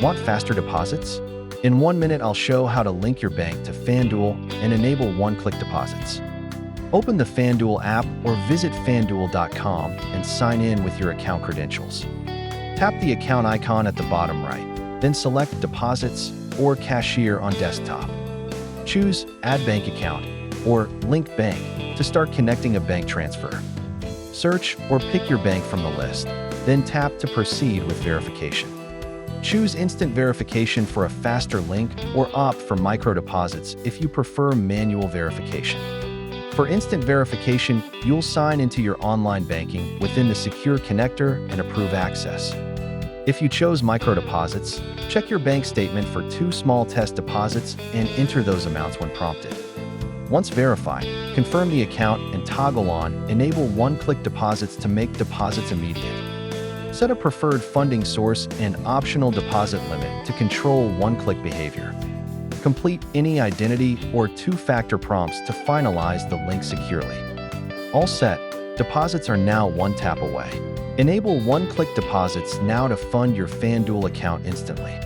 Want faster deposits? In 1 minute, I'll show how to link your bank to FanDuel and enable one-click deposits. Open the FanDuel app or visit fanduel.com and sign in with your account credentials. Tap the account icon at the bottom right, then select Deposits or Cashier on desktop. Choose Add Bank Account or Link Bank to start connecting a bank transfer. Search or pick your bank from the list, then tap to proceed with verification. Choose Instant Verification for a faster link or opt for micro deposits if you prefer manual verification. For instant verification, you'll sign into your online banking within the secure connector and approve access. If you chose micro deposits, check your bank statement for 2 small test deposits and enter those amounts when prompted. Once verified, confirm the account and toggle on Enable one-click deposits to make deposits immediate. Set a preferred funding source and optional deposit limit to control one-click behavior. Complete any identity or 2-factor prompts to finalize the link securely. All set, deposits are now one tap away. Enable one-click deposits now to fund your FanDuel account instantly.